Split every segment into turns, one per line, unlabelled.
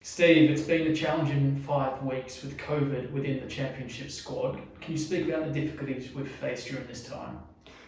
Steve, it's been a challenging 5 weeks with COVID within the championship squad. Can you speak about the difficulties we've faced during this time?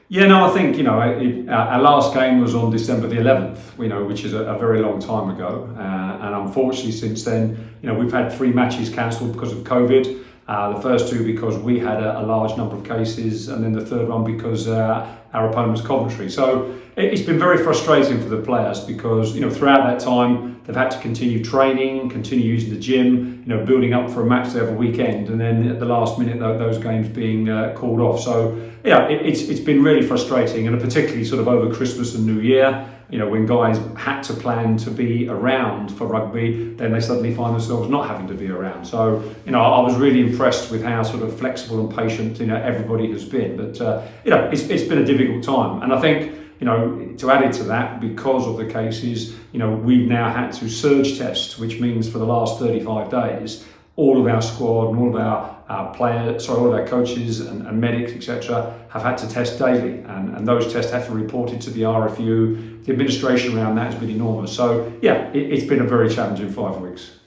Yeah, no, I think, our last game was on December the 11th, which is a very long time ago. And unfortunately, since then, we've had 3 matches cancelled because of COVID. The first 2 because we had a large number of cases, and then the third one because our opponent was Coventry. So it's been very frustrating for the players because, throughout that time, they've had to continue training, continue using the gym, building up for a match every weekend, and then at the last minute, those games being called off. So, it's been really frustrating, and particularly sort of over Christmas and New Year, when guys had to plan to be around for rugby, then they suddenly find themselves not having to be around. So, I was really impressed with how sort of flexible and patient, everybody has been. But, it's been a difficult time. And I think, to add it to that, because of the cases, we've now had to surge test, which means for the last 35 days, all of our squad and all of our players, all of our coaches and medics, etc., have had to test daily, and those tests have to be reported to the RFU. The administration around that has been enormous. So it's been a very challenging 5 weeks.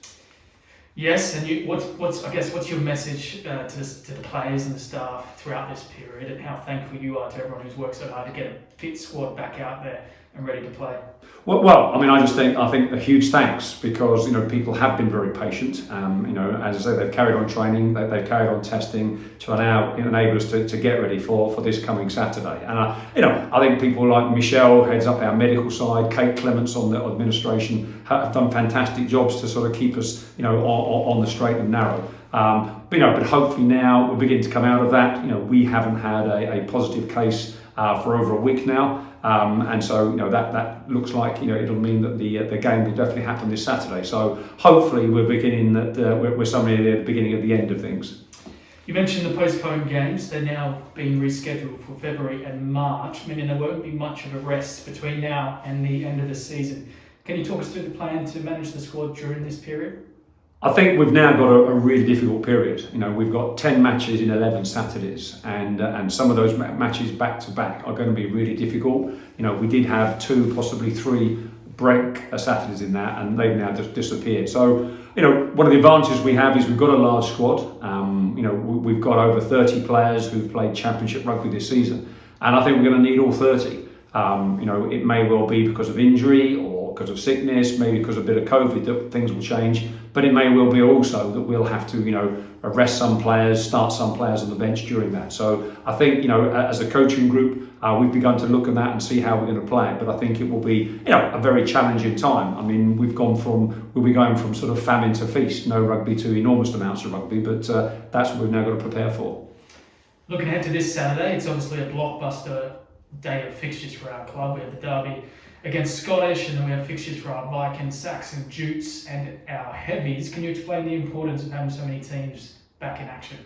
Yes, and what's your message to the players and the staff throughout this period, and how thankful you are to everyone who's worked so hard to get a fit squad back out there and ready to play?
Well, I think a huge thanks, because people have been very patient. As I say, they've carried on training, they've carried on testing to now enable us to get ready for this coming Saturday. And I think people like Michelle, heads up our medical side, Kate Clements on the administration, have done fantastic jobs to sort of keep us on the straight and narrow. But hopefully now we're beginning to come out of that. We haven't had a positive case for over a week now. And so, that looks like, it'll mean that the game will definitely happen this Saturday. So hopefully we're beginning that we're somewhere near the beginning of the end of things.
You mentioned the postponed games. They're now being rescheduled for February and March, meaning there won't be much of a rest between now and the end of the season. Can you talk us through the plan to manage the squad during this period?
I think we've now got a really difficult period. We've got 10 matches in 11 Saturdays, and some of those matches back to back are going to be really difficult. We did have 2, possibly 3 break Saturdays in that, and they've now just disappeared. So, one of the advantages we have is we've got a large squad. We've got over 30 players who've played championship rugby this season, and I think we're going to need all 30. It may well be because of injury or because of sickness, maybe because of a bit of COVID, that things will change. But it may well be also that we'll have to, arrest some players, start some players on the bench during that. So I think, as a coaching group, we've begun to look at that and see how we're going to play it. But I think it will be, a very challenging time. I mean, we'll be going from sort of famine to feast, no rugby to enormous amounts of rugby, but that's what we've now got to prepare for.
Looking ahead to this Saturday, it's obviously a blockbuster day of fixtures for our club. We have the derby against Scottish, and then we have fixtures for our Vikings, Saxon, Jutes, and our Heavies. Can you explain the importance of having so many teams back in action?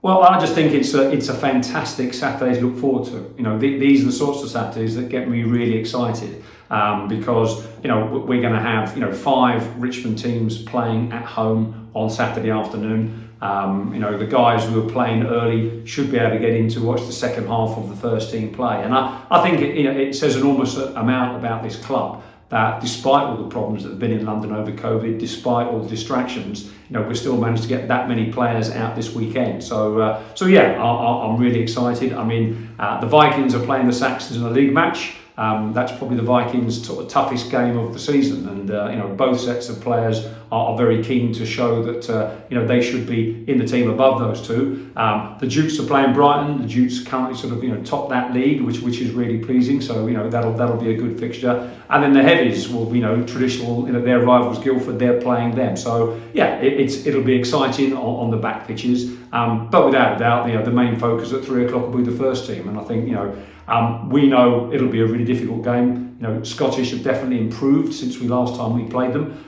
Well, I just think it's a fantastic Saturday to look forward to. These are the sorts of Saturdays that get me really excited, because we're going to have 5 Richmond teams playing at home on Saturday afternoon. The guys who are playing early should be able to get in to watch the second half of the first team play. And I think it says an enormous amount about this club, that despite all the problems that have been in London over COVID, despite all the distractions, we still managed to get that many players out this weekend. So I'm really excited. I mean, the Vikings are playing the Saxons in a league match. That's probably the Vikings' toughest game of the season, and both sets of players are very keen to show that they should be in the team above those 2. The Jutes are playing Brighton. The Jutes currently sort of top that league, which is really pleasing. So that'll be a good fixture. And then the Heavies will be traditional. Their rivals Guildford, they're playing them. So it'll be exciting on the back pitches. But without a doubt, the main focus at 3 o'clock will be the first team, and I think we know it'll be a really difficult game. Scottish have definitely improved since last time we played them.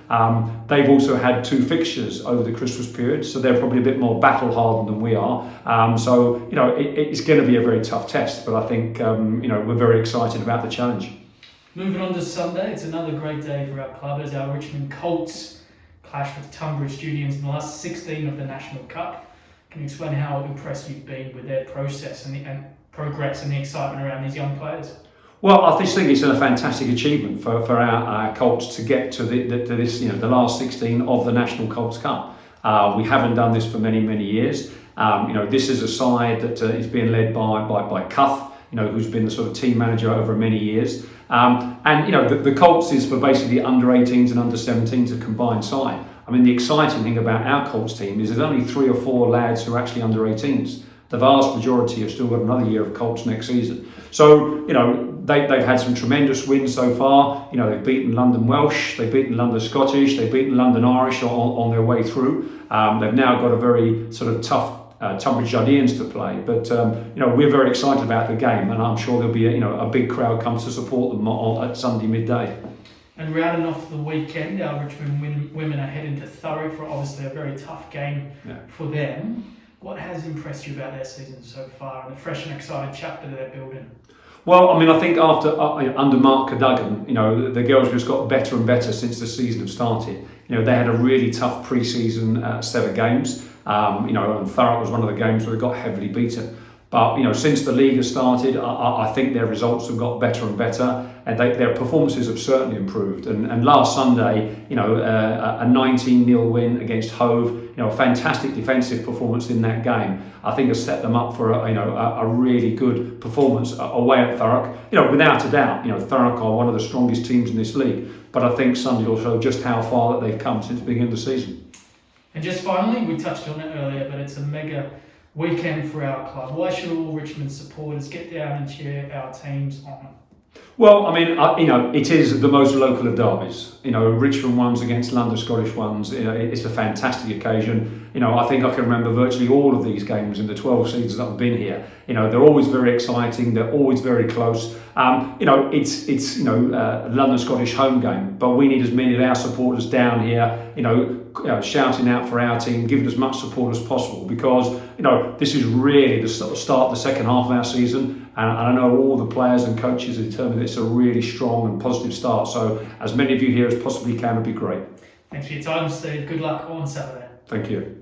They've also had 2 fixtures over the Christmas period, so they're probably a bit more battle hardened than we are. It's going to be a very tough test, but I think we're very excited about the challenge.
Moving on to Sunday, it's another great day for our club as our Richmond Colts clash with Tunbridge Studios in the last 16 of the National Cup. Can you explain how impressed you've been with their process and progress and the excitement around these young players?
Well, I just think it's a fantastic achievement for our Colts to get to this, the last 16 of the National Colts Cup. We haven't done this for many years. This is a side that is being led by Cuth, who's been the sort of team manager over many years. The Colts is for basically under 18s and under 17s, a combined side. I mean, the exciting thing about our Colts team is there's only 3 or 4 lads who are actually under 18s. The vast majority have still got another year of Colts next season. So, they've had some tremendous wins so far. They've beaten London Welsh, they've beaten London Scottish, they've beaten London Irish on their way through. They've now got a very sort of tough Tunbridge Jardians to play. But, we're very excited about the game, and I'm sure there'll be a big crowd comes to support them at Sunday midday.
And rounding off the weekend, our Richmond women are heading to Thurrock for obviously a very tough game for them. What has impressed you about their season so far and the fresh and exciting chapter that they're building?
Well, I mean, I think under Mark Cadogan, the girls just got better and better since the season had started. They had a really tough pre-season set of games. And Thurrock was one of the games where they got heavily beaten. But since the league has started, I think their results have got better and better, and their performances have certainly improved. And last Sunday, a 19-0 win against Hove, a fantastic defensive performance in that game, I think has set them up for a really good performance away at Thurrock. Without a doubt, Thurrock are one of the strongest teams in this league. But I think Sunday will show just how far that they've come since the beginning of the season.
And just finally, we touched on it earlier, but it's a mega weekend for our club. Why should all Richmond supporters get down and cheer our teams on?
Well, I mean, it is the most local of derbies. Richmond ones against London Scottish ones. It's a fantastic occasion. I think I can remember virtually all of these games in the 12 seasons that I've been here. They're always very exciting. They're always very close. It's London Scottish home game, but we need as many of our supporters down here. Shouting out for our team, giving as much support as possible, because this is really the start of the second half of our season, and I know all the players and coaches are determined it's a really strong and positive start. So as many of you here as possibly can would be great.
Thanks for your time, Steve. Good luck on Saturday.
Thank you.